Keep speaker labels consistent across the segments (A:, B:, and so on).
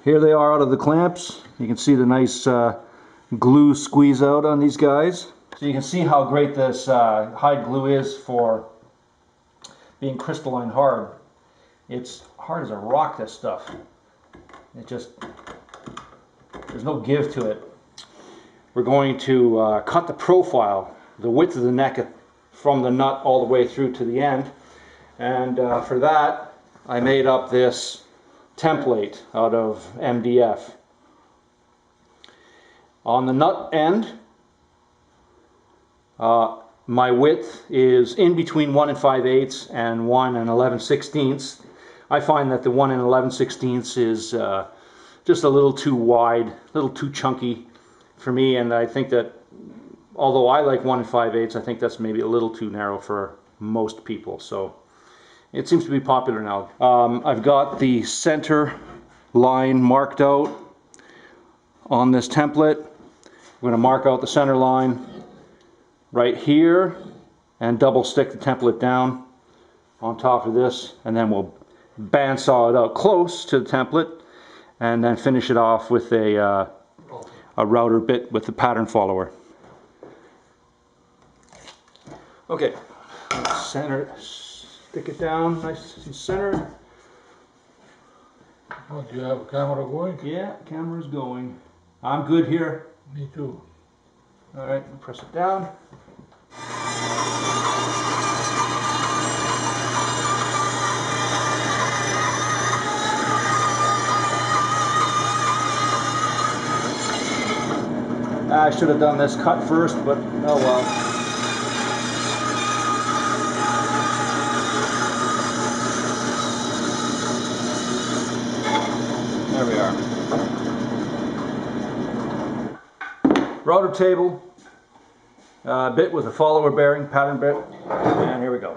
A: Here they are out of the clamps. You can see the nice glue squeeze out on these guys. So you can see how great this hide glue is for being crystalline hard. It's hard as a rock, this stuff. It just, there's no give to it. We're going to cut the profile, the width of the neck from the nut all the way through to the end. And for that, I made up this template out of MDF. On the nut end, my width is in between 1 5/8 and 1 11/16. I find that the 1 11/16 is just a little too wide, a little too chunky for me, and I think that although I like 1 5/8, I think that's maybe a little too narrow for most people. So it seems to be popular now. I've got the center line marked out on this template. I'm going to mark out the center line right here and double stick the template down on top of this, and then we'll bandsaw it out close to the template and then finish it off with a router bit with the pattern follower. Okay, center, stick it down nice and centered.
B: Oh, do you have a camera going?
A: Yeah, camera's going. I'm good here.
B: Me too.
A: Alright, press it down. I should have done this cut first, but oh well. There we are. Router table, bit with a follower bearing, pattern bit, and here we go.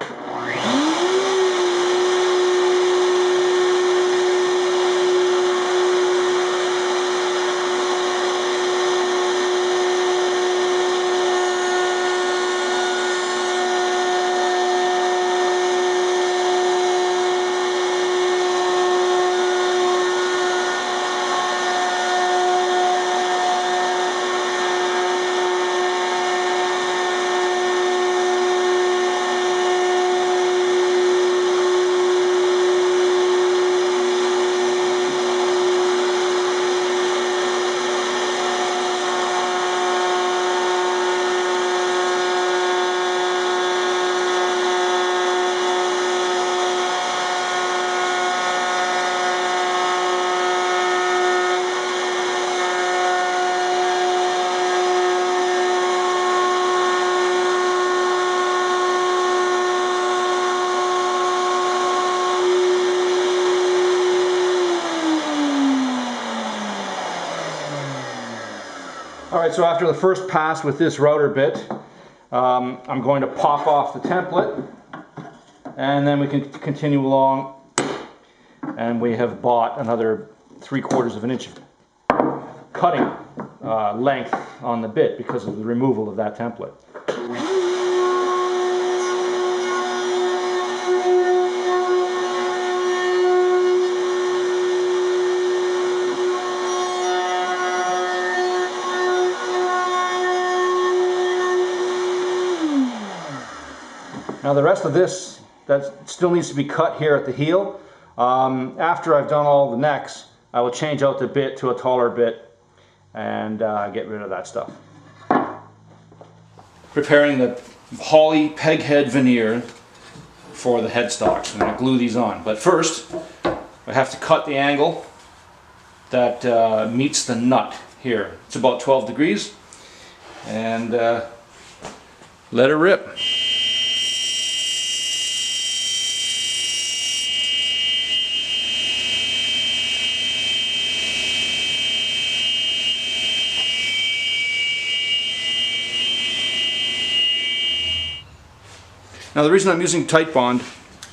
A: Alright, so after the first pass with this router bit, I'm going to pop off the template, and then we can continue along, and we have bought another 3/4 of an inch cutting length on the bit because of the removal of that template. Now the rest of this, that still needs to be cut here at the heel. After I've done all the necks, I will change out the bit to a taller bit and get rid of that stuff. Preparing the Holly Peghead veneer for the headstocks. I'm going to glue these on. But first, I have to cut the angle that meets the nut here. It's about 12 degrees. And let her rip. Now the reason I'm using Titebond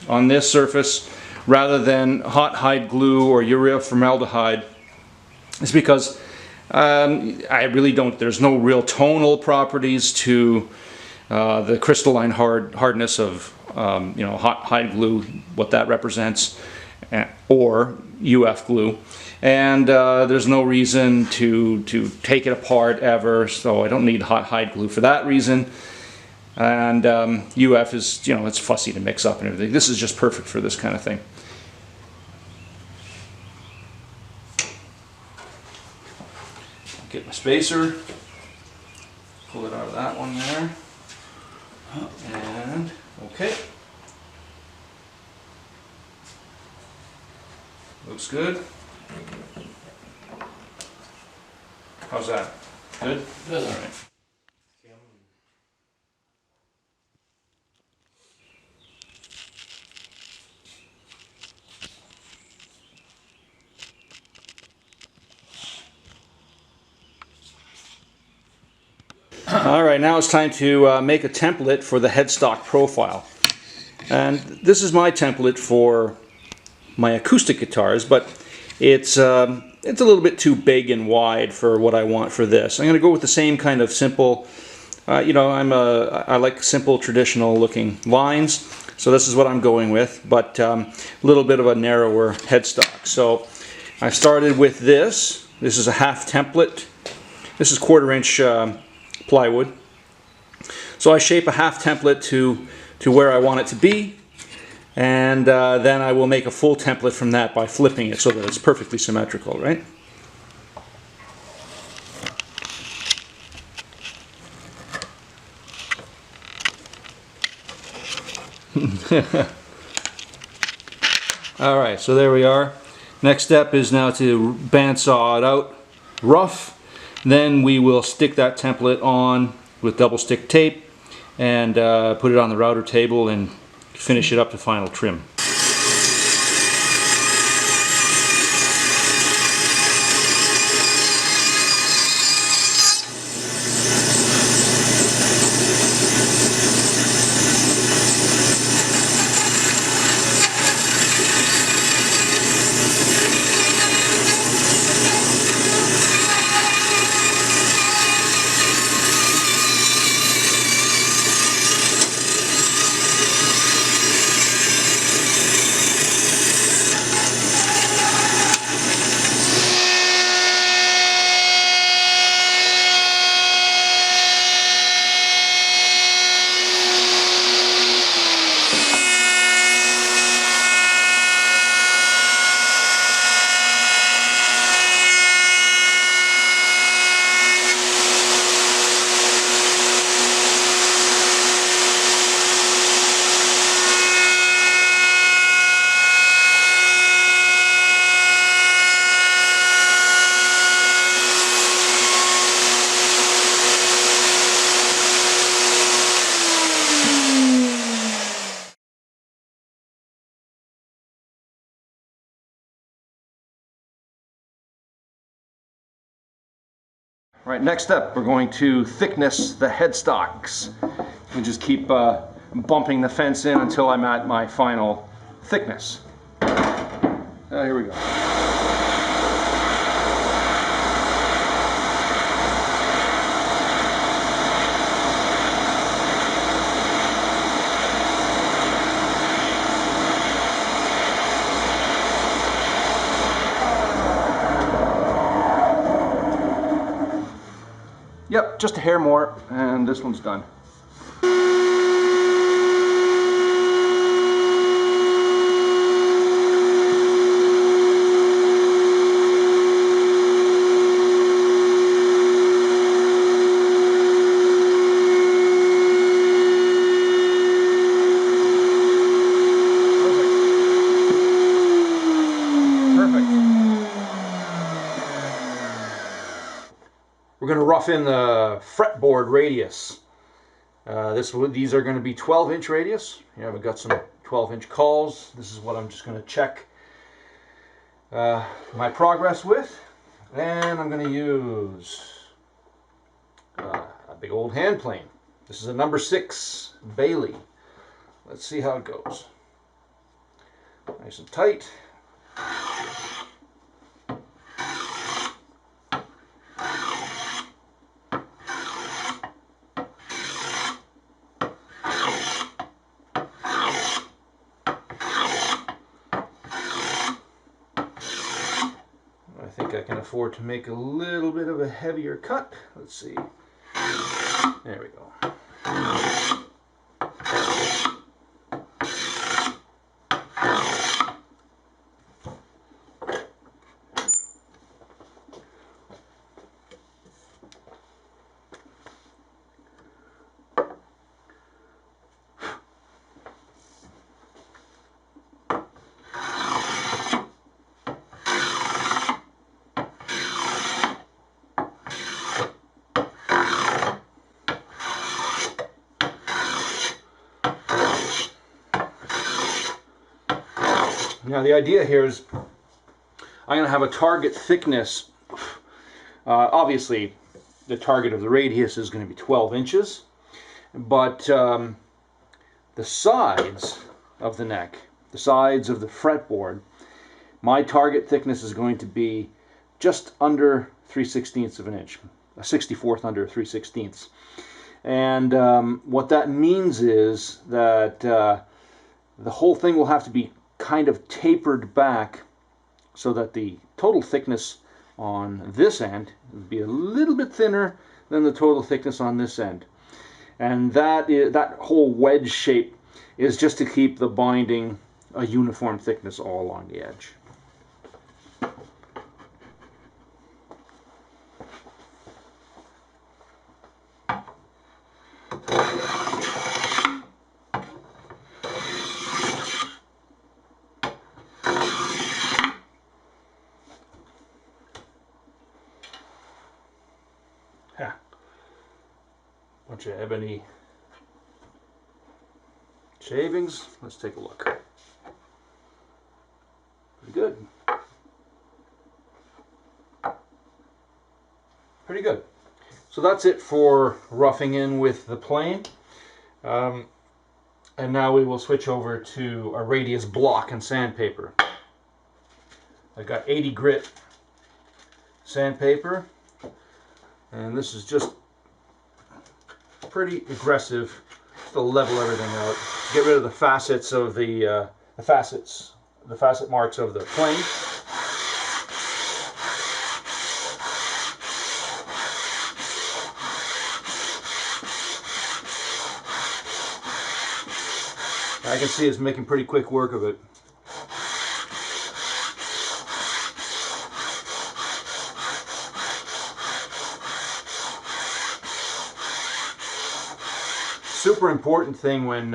A: on this surface rather than hot hide glue or urea formaldehyde is because I really don't, there's no real tonal properties to the crystalline hardness of hot hide glue, what that represents. or UF glue. And there's no reason to take it apart ever, so I don't need hot hide glue for that reason. And UF is, it's fussy to mix up and everything. This is just perfect for this kind of thing. Get my spacer, pull it out of that one there, and okay. Looks good. How's that? Good? Good. All right. All right, now it's time to make a template for the headstock profile. And this is my template for my acoustic guitars, but it's a little bit too big and wide for what I want for this. I'm going to go with the same kind of simple, I like simple traditional looking lines, so this is what I'm going with, but a little bit of a narrower headstock. So I started with this. This is a half template. This is 1/4 inch plywood. So I shape a half template to where I want it to be, and then I will make a full template from that by flipping it so that it's perfectly symmetrical, right? Alright, so there we are. Next step is now to bandsaw it out rough. Then we will stick that template on with double stick tape and put it on the router table and finish it up to final trim. Right, next up we're going to thickness the headstocks. And just keep bumping the fence in until I'm at my final thickness. Here we go. Yep, just a hair more, and this one's done. We're going to rough in the fretboard radius. These are going to be 12-inch radius. Yeah, we've got some 12-inch calls. This is what I'm just going to check my progress with. And I'm going to use a big old hand plane. This is a number 6 Bailey. Let's see how it goes. Nice and tight. think I can afford to make a little bit of a heavier cut. Let's see. There we go. Now the idea here is I'm going to have a target thickness. Obviously the target of the radius is going to be 12 inches, but the sides of the neck, the sides of the fretboard, my target thickness is going to be just under 3/16 of an inch, a 64th under 3/16. And what that means is that the whole thing will have to be kind of tapered back so that the total thickness on this end would be a little bit thinner than the total thickness on this end. And that whole wedge shape is just to keep the binding a uniform thickness all along the edge. Bunch of ebony shavings. Let's take a look. Pretty good. Pretty good. So that's it for roughing in with the plane. And now we will switch over to a radius block and sandpaper. I got 80 grit sandpaper, and this is just pretty aggressive to level everything out. Get rid of the facets of the facet marks of the plane. I can see it's making pretty quick work of it. Super important thing when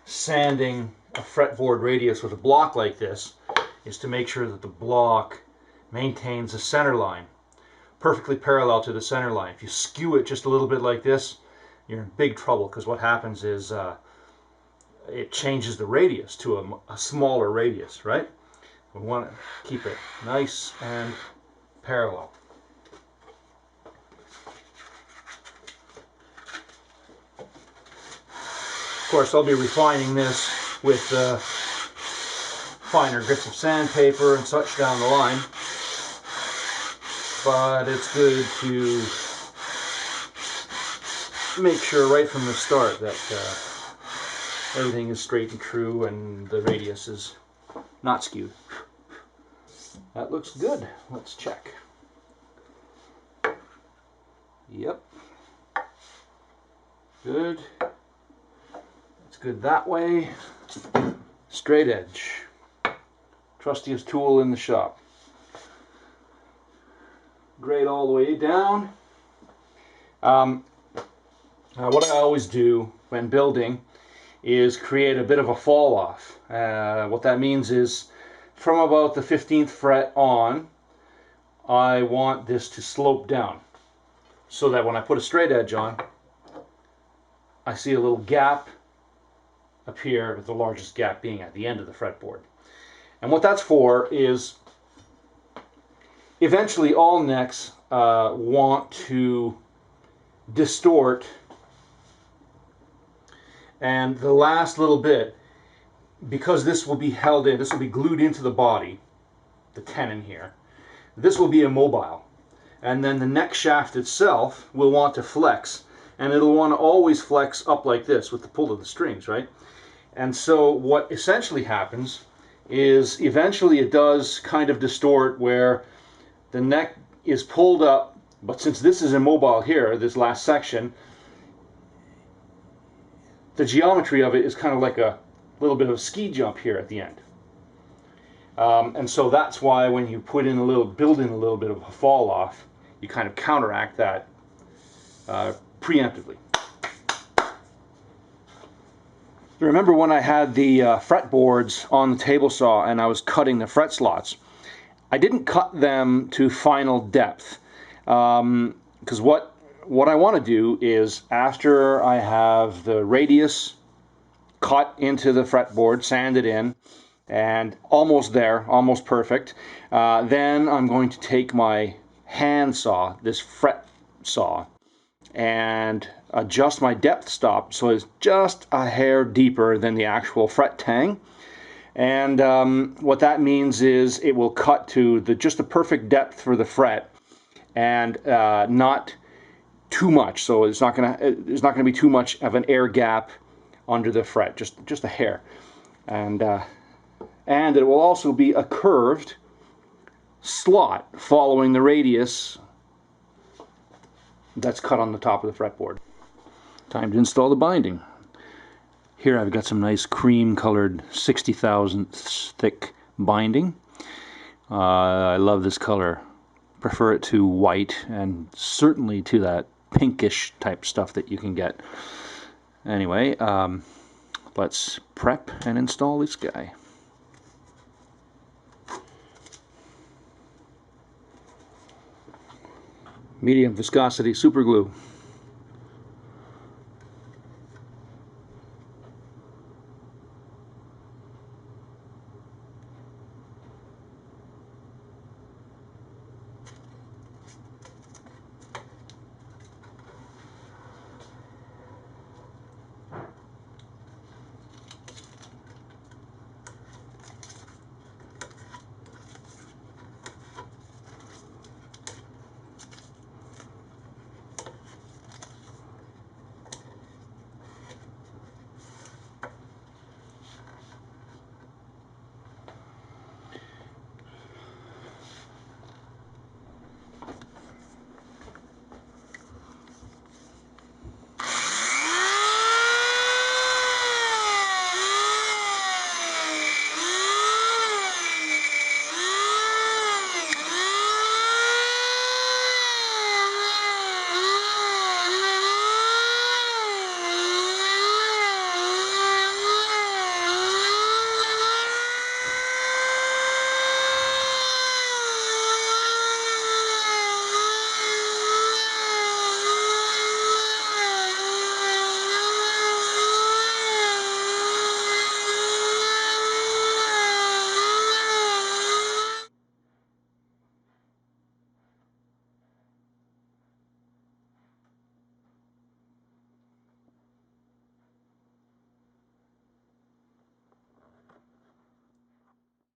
A: sanding a fretboard radius with a block like this is to make sure that the block maintains a center line perfectly parallel to the center line. If you skew it just a little bit like this, you're in big trouble, because what happens is it changes the radius to a smaller radius, right? We want to keep it nice and parallel. Of course, I'll be refining this with finer grits of sandpaper and such down the line, but it's good to make sure right from the start that everything is straight and true and the radius is not skewed. That looks good. Let's check. Yep. Good. It's good that way. Straight edge. Trustiest tool in the shop. Grade all the way down. What I always do when building is create a bit of a fall off. What that means is from about the 15th fret on, I want this to slope down so that when I put a straight edge on, I see a little gap appear, with the largest gap being at the end of the fretboard. And what that's for is eventually all necks want to distort, and the last little bit, because this will be held in, this will be glued into the body, the tenon here, this will be immobile, and then the neck shaft itself will want to flex, and it'll want to always flex up like this with the pull of the strings, right? And so what essentially happens is eventually it does kind of distort where the neck is pulled up, but since this is immobile here, this last section, the geometry of it is kind of like a little bit of a ski jump here at the end. And so that's why when you build in a little bit of a fall off, you kind of counteract that preemptively. Remember when I had the fretboards on the table saw and I was cutting the fret slots, I didn't cut them to final depth, because what I want to do is, after I have the radius cut into the fretboard, sanded in, and almost there, almost perfect, then I'm going to take my hand saw, this fret saw, and adjust my depth stop so it's just a hair deeper than the actual fret tang. And what that means is it will cut to just the perfect depth for the fret, and not too much. So there's not gonna be too much of an air gap under the fret, just a hair. And it will also be a curved slot following the radius that's cut on the top of the fretboard. Time to install the binding. Here I've got some nice cream colored 60 thousandths thick binding. I love this color. Prefer it to white, and certainly to that pinkish type stuff that you can get. Anyway, let's prep and install this guy. Medium viscosity super glue.